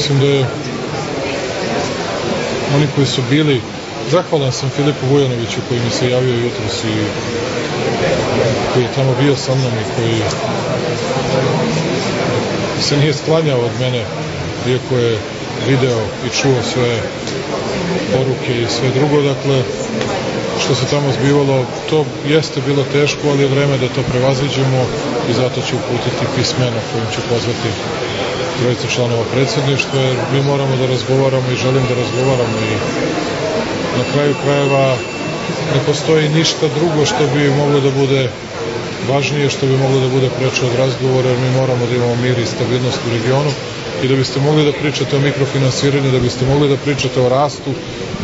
Mislim da je oni koji su bili, zahvalan sam Filipu Vujanoviću koji mi se javio jutros i koji je tamo bio sa mnom i koji se nije sklanjao od mene, iako je video i čuo sve poruke i sve drugo. Dakle, što se tamo zbivalo, to jeste bilo teško, ali je vreme da to prevaziđemo i zato ću uputiti pismeno kojim ću pozvati trojicu članova predsjedništva, jer mi moramo da razgovaramo i želim da razgovaramo i na kraju krajeva ne postoji ništa drugo što bi moglo da bude važnije, što bi moglo da bude preče od razgovora, jer mi moramo da imamo mir i stabilnost u regionu i da biste mogli da pričate o mikrofinansiranju, da biste mogli da pričate o rastu,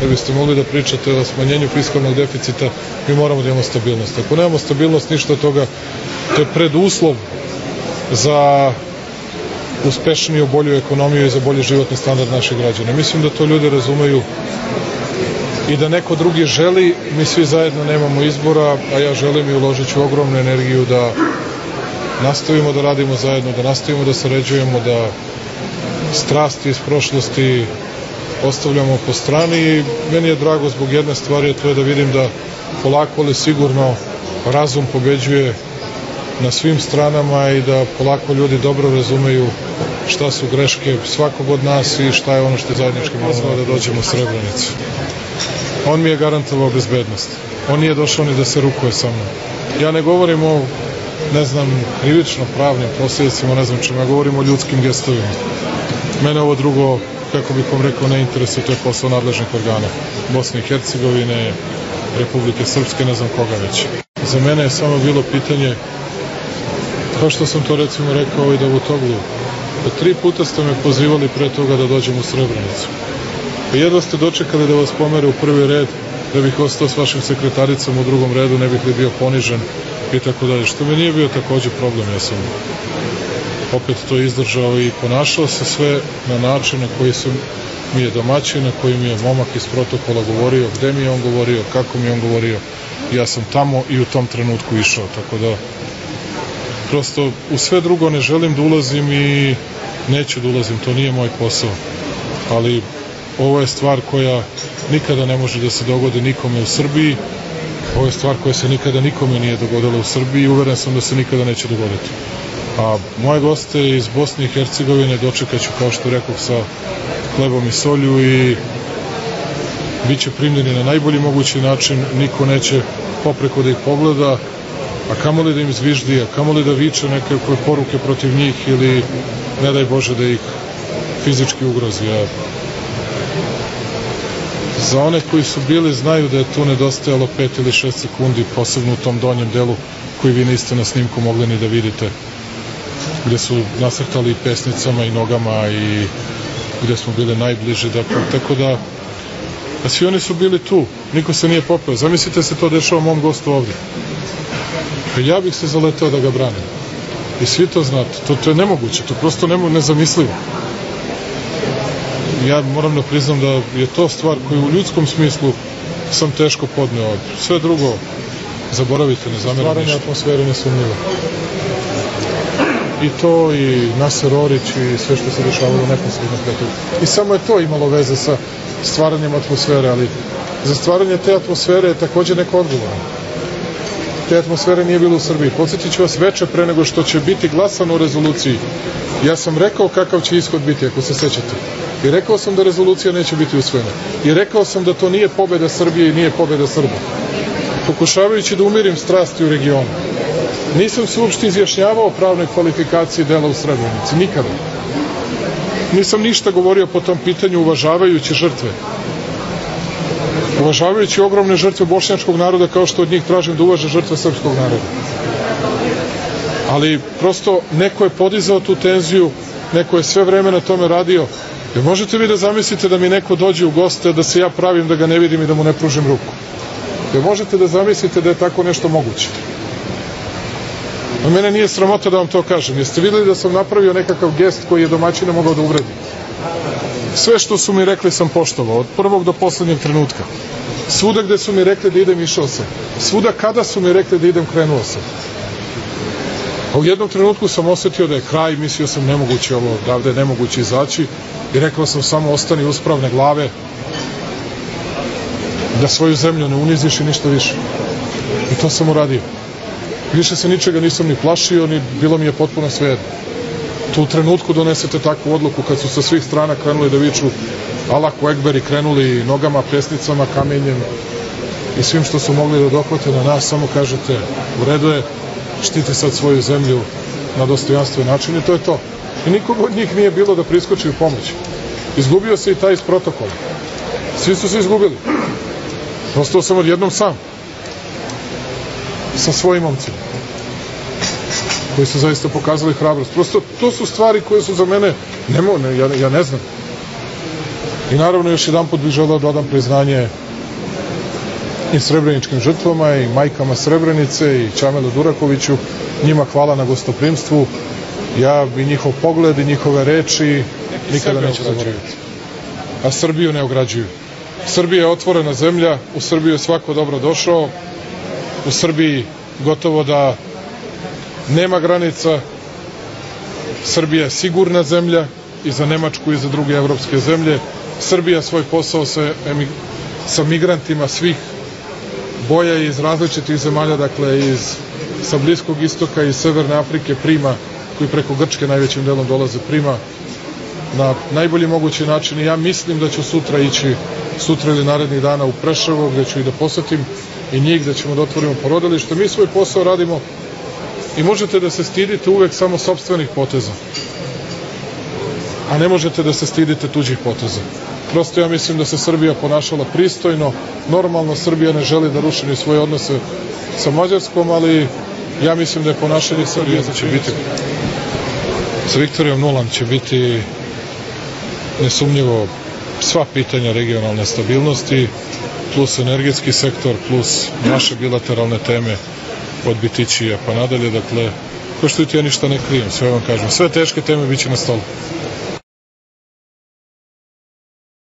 da biste mogli da pričate o smanjenju fiskalnog deficita, mi moramo da imamo stabilnost. Ako nemamo stabilnost, ništa od toga, to je preduslov za uspešniju, bolju ekonomiju i za bolji životni standard naših građana. Mislim da to ljudi razumeju i da neko drugi želi, mi svi zajedno nemamo izbora, a ja želim i uložit ću ogromnu energiju da nastavimo da radimo zajedno, da nastavimo da sarađujemo, da strasti iz prošlosti ostavljamo po strani i meni je drago zbog jedne stvari, a to je da vidim da polako ali sigurno razum pobeđuje na svim stranama i da polako ljudi dobro razumeju šta su greške svakog od nas i šta je ono što je zajednički pozvao da dođemo u Srebrenicu. On mi je garantovao bezbednost. On nije došao ni da se rukuje sa mnom. Ja ne govorim o, ne znam, krivično pravnim posljedicima, ne znam čemu, ja govorim o ljudskim gestovima. Mene ovo drugo, kako bih vam rekao, ne interesuje, to je posao nadležnih organa Bosne i Hercegovine, Republike Srpske, ne znam koga već. Za mene je samo bilo pitanje, kao što sam to recimo rekao i Davutoglu, da 3 puta ste me pozivali pre toga da dođem u Srebrenicu. Pa jedva ste dočekali da vas pomere u prvi red, da bih ostao s vašim sekretaricom u drugom redu, ne bih li bio ponižen i tako dalje. Što mi nije bio takođe problem, ja sam opet to izdržao i ponašao se sve na način na koji mi je domaćin, na koji mi je momak iz protokola govorio, gde mi je on govorio, kako mi je on govorio. Ja sam tamo i u tom trenutku išao, tako da prosto u sve drugo ne želim da ulazim i neću da ulazim, to nije moj posao. Ali ovo je stvar koja nikada ne može da se dogodi nikome u Srbiji, ovo je stvar koja se nikada nikome nije dogodila u Srbiji i uveren sam da se nikada neće dogoditi. A moje goste iz Bosne i Hercegovine dočekaću, kao što rekoh, sa hlebom i solju i bit će primljeni na najbolji mogući način, niko neće popreko da ih pogleda, a kamoli da im zviždi, a kamoli da viče neke poruke protiv njih ili ne daj Bože da ih fizički ugrozi. Za one koji su bili znaju da je tu nedostajalo 5 ili 6 sekundi, posebno u tom donjem delu koji vi niste na snimku mogli ni da vidite, gde su nasrtali i pesnicama i nogama i gde smo bili najbliže, tako da a svi oni su bili tu, niko se nije popeo. Zamislite se to dešava mom gostu ovde. Ja bih se zaleteo da ga branim. I svi to znate. To je nemoguće, to prosto nezamislivo. Ja moram da priznam da je to stvar koju u ljudskom smislu sam teško podneo. Sve drugo zaboravite, ne zameram ništa. Stvaranje atmosfere nesumnjivo. I to, i Naser Orić, i sve što se dešavalo neposredno pre toga. I samo je to imalo veze sa stvaranjem atmosfere, ali za stvaranje te atmosfere je takođe neko odgovoran. Te atmosfere nije bilo u Srbiji. Podsjetit ću vas, veče pre nego što će biti glasano o rezoluciji, ja sam rekao kakav će ishod biti, ako se sećate. I rekao sam da rezolucija neće biti usvojena. I rekao sam da to nije pobeda Srbije i nije pobeda Srba. Pokušavajući da umirim strasti u regionu. Nisam se uopšte izjašnjavao o pravnoj kvalifikaciji dela u Srebrenici. Nikada. Nisam ništa govorio po tom pitanju uvažavajući žrtve. Uvažavajući ogromne žrtve bošnjačkog naroda, kao što od njih tražim da uvaže žrtve srpskog naroda. Ali prosto neko je podizao tu tenziju, neko je sve vreme na tome radio. Jer možete vi da zamislite da mi neko dođe u goste, da se ja pravim da ga ne vidim i da mu ne pružim ruku? Jer možete da zamislite da je tako nešto moguće? A mene nije sramota da vam to kažem. Jeste videli da sam napravio nekakav gest koji je domaćina mogao da uvredi? Sve što su mi rekli sam poštovao, od prvog do poslednjeg trenutka. Svuda gde su mi rekli da idem, išao sam. Svuda kada su mi rekli da idem, krenuo sam. A u jednom trenutku sam osetio da je kraj, mislio sam nemoguće ovo, davde je nemoguće izaći i rekao sam samo ostani uspravne glave, da svoju zemlju ne uniziš i ništa više. I to sam uradio. Više se ničega nisam ni plašio, ni bilo mi je potpuno svejedno. Tu u trenutku donesete takvu odluku kad su sa svih strana krenuli da viču Allahu Ekber i krenuli nogama, pesnicama, kamenjem i svim što su mogli da dohvate na nas, samo kažete u redu je, štiti sad svoju zemlju na dostojanstven način i to je to. I nikog od njih nije bilo da priskoči u pomoć. Izgubio se i taj iz protokola. Svi su se izgubili. Ostao sam odjednom sam. Sa svojim momcima. Koji su zaista pokazali hrabrost. Prosto to su stvari koje su za mene ja ne znam. I naravno još jedan put bih želeo da odam priznanje i srebreničkim žrtvama i majkama Srebrenice i Čamelu Durakoviću. Njima hvala na gostoprimstvu. Ja bi njihov pogled i njihove reči nikada neću zaboraviti. A Srbiju ne ograđuju. Srbija je otvorena zemlja, u Srbiju je svako dobro došao, u Srbiji gotovo da nema granica, Srbija je sigurna zemlja i za Nemačku i za druge evropske zemlje. Srbija svoj posao sa migrantima svih boja iz različitih zemalja, dakle sa Bliskog istoka i Severne Afrike prima, koji preko Grčke najvećim delom dolaze, prima na najbolji mogući način i ja mislim da ću sutra ići, sutra ili narednih dana u Preševo, gde ću i da posetim i njih, da ćemo da otvorimo porodilište. Mi svoj posao radimo i možete da se stidite uvek samo sopstvenih poteza, a ne možete da se stidite tuđih poteza. Prosto ja mislim da se Srbija ponašala pristojno, normalno. Srbija ne želi da ruši ni svoje odnose sa Mađarskom, ali ja mislim da je ponašanje Srbije da će biti sa Viktorijom Nuland će biti nesumnjivo sva pitanja regionalne stabilnosti, plus energetski sektor, plus naše bilateralne teme od Bitićija pa nadalje. Dakle, ko što ja ništa ne krijem, sve vam kažem. Sve teške teme bit će na stolu.